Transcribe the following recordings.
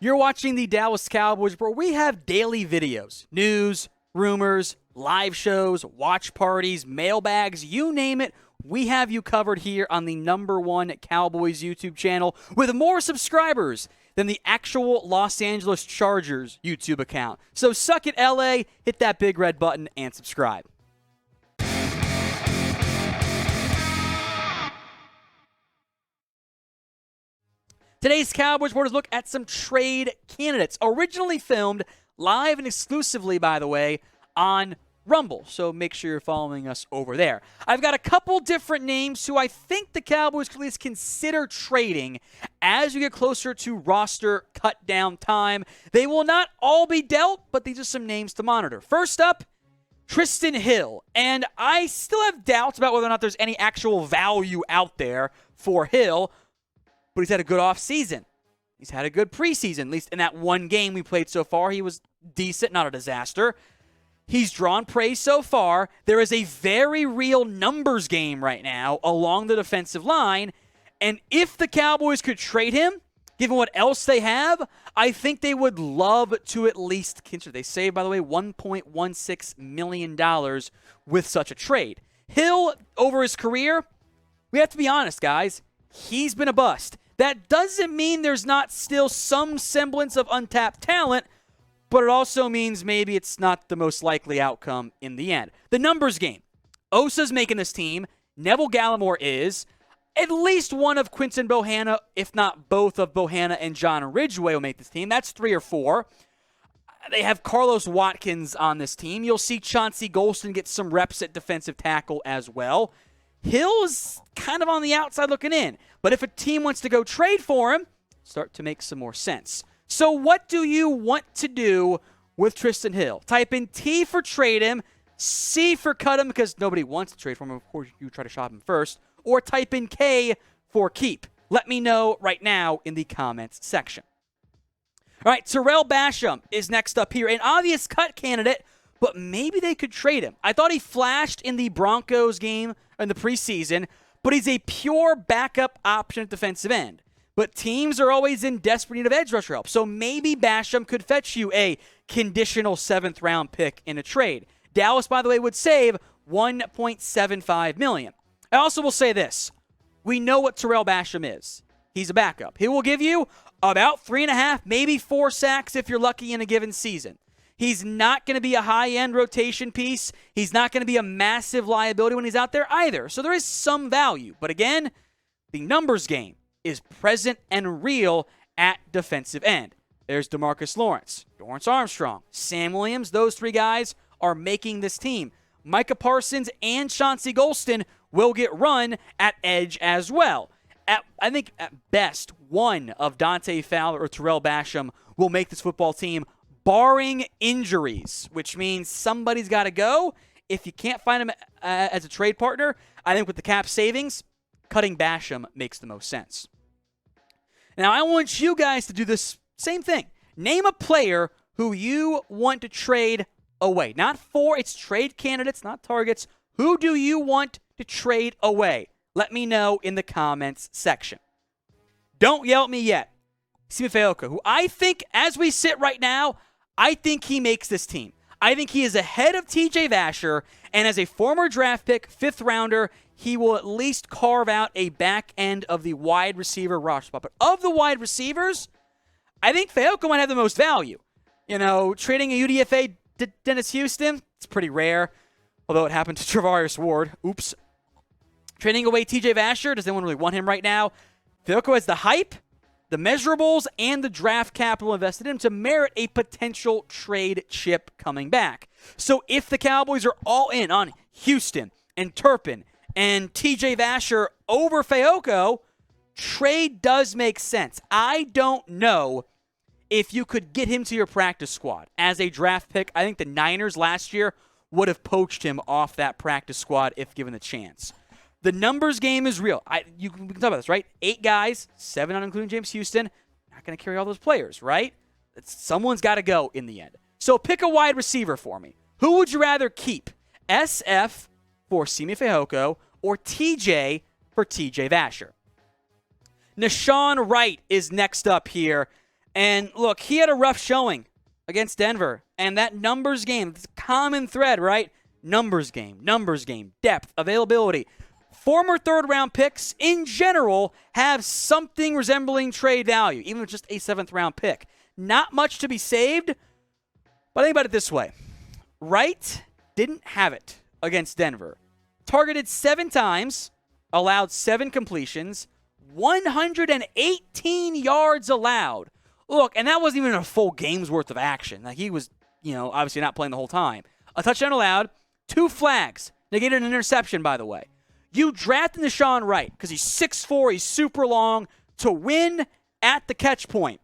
You're watching the Dallas Cowboys Report. We have daily videos, news, rumors, live shows, watch parties, mailbags, you name it. We have you covered here on the #1 Cowboys YouTube channel with more subscribers than the actual Los Angeles Chargers YouTube account. So suck it, LA, hit that big red button and subscribe. Today's Cowboys Report is look at some trade candidates, originally filmed live and exclusively, by the way, on Rumble. So make sure you're following us over there. I've got a couple different names who I think the Cowboys could at least consider trading as we get closer to roster cut down time. They will not all be dealt, but these are some names to monitor. First up, Trysten Hill. And I still have doubts about whether or not there's any actual value out there for Hill. But he's had a good offseason. He's had a good preseason, at least in that one game we played so far. He was decent, not a disaster. He's drawn praise so far. There is a very real numbers game right now along the defensive line. And if the Cowboys could trade him, given what else they have, I think they would love to at least consider. They saved, by the way, $1.16 million with such a trade. Hill, over his career, we have to be honest, guys, he's been a bust. That doesn't mean there's not still some semblance of untapped talent, but it also means maybe it's not the most likely outcome in the end. The numbers game. Osa's making this team. Neville Gallimore is. At least one of Quinton Bohanna, if not both of Bohanna and John Ridgeway will make this team. That's 3 or 4. They have Carlos Watkins on this team. You'll see Chauncey Golston get some reps at defensive tackle as well. Hill is kind of on the outside looking in. But if a team wants to go trade for him, start to make some more sense. So what do you want to do with Trysten Hill? Type in T for trade him, C for cut him because nobody wants to trade for him. Of course, you try to shop him first. Or type in K for keep. Let me know right now in the comments section. All right, Tarell Basham is next up here. An obvious cut candidate, but maybe they could trade him. I thought he flashed in the Broncos game in the preseason, but he's a pure backup option at defensive end. But teams are always in desperate need of edge rusher help, so maybe Basham could fetch you a conditional 7th-round pick in a trade. Dallas, by the way, would save $1.75 million. I also will say this. We know what Tarell Basham is. He's a backup. He will give you about 3.5, maybe 4 sacks if you're lucky in a given season. He's not going to be a high-end rotation piece. He's not going to be a massive liability when he's out there either. So there is some value. But again, the numbers game is present and real at defensive end. There's DeMarcus Lawrence, Dorrance Armstrong, Sam Williams. Those 3 guys are making this team. Micah Parsons and Chauncey Golston will get run at edge as well. I think at best, one of Dante Fowler or Tarell Basham will make this football team, barring injuries, which means somebody's got to go. If you can't find him as a trade partner, I think with the cap savings, cutting Basham makes the most sense. Now, I want you guys to do this same thing. Name a player who you want to trade away. Not for, it's trade candidates, not targets. Who do you want to trade away? Let me know in the comments section. Don't yell at me yet. Simi Fehoko, who I think, as we sit right now, I think he makes this team. I think he is ahead of TJ Vasher, and as a former draft pick, 5th rounder, he will at least carve out a back end of the wide receiver roster spot. But of the wide receivers, I think Fehoko might have the most value. You know, trading a UDFA Dennis Houston, it's pretty rare, although it happened to Travarius Ward. Oops. Trading away TJ Vasher, does anyone really want him right now? Fehoko has the hype, the measurables, and the draft capital invested in him to merit a potential trade chip coming back. So if the Cowboys are all in on Houston and Turpin and TJ Vasher over Fehoko, trade does make sense. I don't know if you could get him to your practice squad as a draft pick. I think the Niners last year would have poached him off that practice squad if given the chance. The numbers game is real. We can talk about this, right? 8 guys, 7 not including James Houston. Not going to carry all those players, right? Someone's got to go in the end. So pick a wide receiver for me. Who would you rather keep? SF for Simi Fehoko or TJ for TJ Vasher? Nahshon Wright is next up here. And look, he had a rough showing against Denver. And that numbers game, it's a common thread, right? Numbers game, depth, availability. Former third-round picks, in general, have something resembling trade value, even with just a seventh-round pick. Not much to be saved, but think about it this way. Wright didn't have it against Denver. Targeted 7 times, allowed 7 completions, 118 yards allowed. Look, and that wasn't even a full game's worth of action. Like, he was, obviously not playing the whole time. A touchdown allowed, 2 flags, negated an interception, by the way. You drafted Nahshon Wright because he's 6'4", he's super long, to win at the catch point.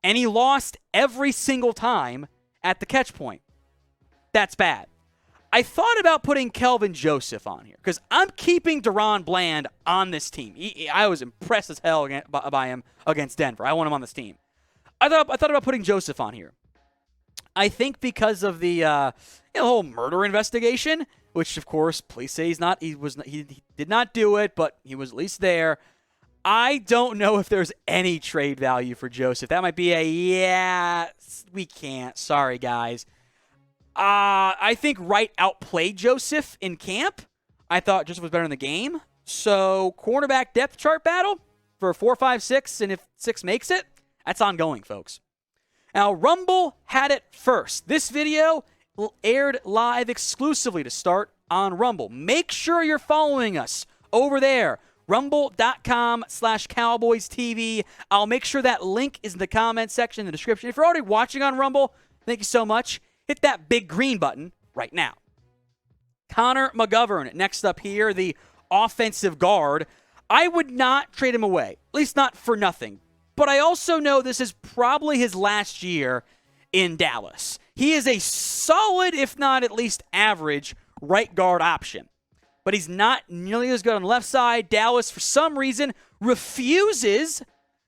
And he lost every single time at the catch point. That's bad. I thought about putting Kelvin Joseph on here because I'm keeping Deron Bland on this team. I was impressed as hell by him against Denver. I want him on this team. I thought about putting Joseph on here. I think because of the whole murder investigation, which of course police say he did not do it, but he was at least there. I don't know if there's any trade value for Joseph. That might be we can't. Sorry, guys. I think Wright outplayed Joseph in camp. I thought Joseph was better in the game. So, cornerback depth chart battle for 4, 5, 6, and if 6 makes it, that's ongoing, folks. Now, Rumble had it first. This video aired live exclusively to start on Rumble. Make sure you're following us over there. Rumble.com/Cowboys TV. I'll make sure that link is in the comment section, in the description. If you're already watching on Rumble, thank you so much. Hit that big green button right now. Connor McGovern, next up here, the offensive guard. I would not trade him away, at least not for nothing. But I also know this is probably his last year in Dallas. He is a solid, if not at least average, right guard option. But he's not nearly as good on the left side. Dallas, for some reason, refuses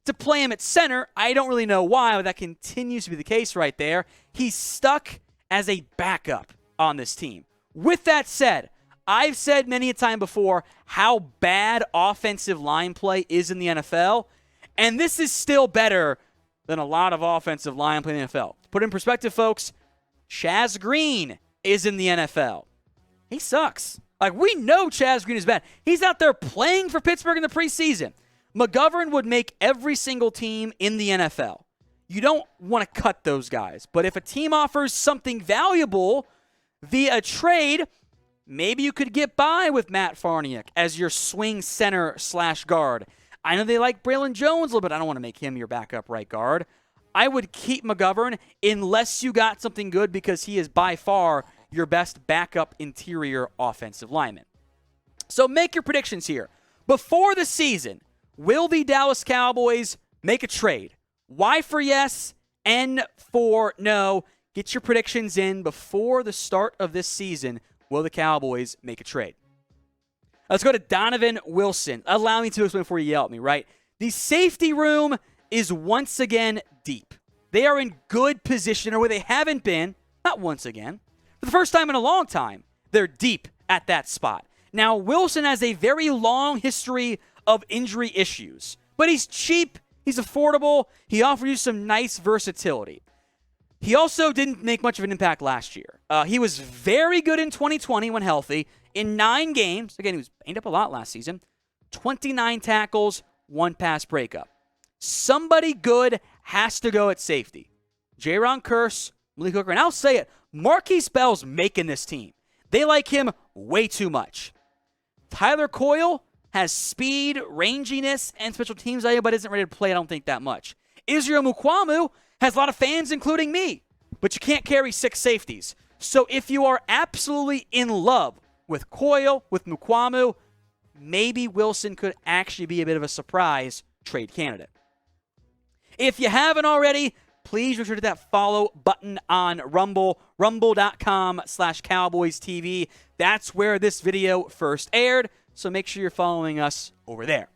to play him at center. I don't really know why, but that continues to be the case right there. He's stuck as a backup on this team. With that said, I've said many a time before how bad offensive line play is in the NFL, and this is still better than a lot of offensive line play in the NFL. To put it in perspective, folks, Chaz Green is in the NFL. He sucks. Like, we know Chaz Green is bad. He's out there playing for Pittsburgh in the preseason. McGovern would make every single team in the NFL. You don't want to cut those guys. But if a team offers something valuable via trade, maybe you could get by with Matt Farniok as your swing center/guard. I know they like Braylon Jones a little bit. I don't want to make him your backup right guard. I would keep McGovern unless you got something good because he is by far your best backup interior offensive lineman. So make your predictions here. Before the season, will the Dallas Cowboys make a trade? Y for yes, N for no. Get your predictions in before the start of this season. Will the Cowboys make a trade? Let's go to Donovan Wilson. Allow me to explain before you yell at me, right? The safety room is once again deep. They are in good position, or where they haven't been, not once again, for the first time in a long time, they're deep at that spot. Now, Wilson has a very long history of injury issues, but he's cheap, he's affordable, he offers you some nice versatility. He also didn't make much of an impact last year. He was very good in 2020 when healthy. In 9 games, again, he was banged up a lot last season, 29 tackles, 1 pass breakup. Somebody good has to go at safety. Jaron Kearse, Malik Hooker, and I'll say it, Marquise Bell's making this team. They like him way too much. Tyler Coyle has speed, ranginess, and special teams value, but isn't ready to play, I don't think, that much. Israel Mukuamu has a lot of fans, including me, but you can't carry 6 safeties. So if you are absolutely in love with Coyle, with Mukuamu, maybe Wilson could actually be a bit of a surprise trade candidate. If you haven't already, please make sure to hit that follow button on Rumble, rumble.com/Cowboys TV. That's where this video first aired, so make sure you're following us over there.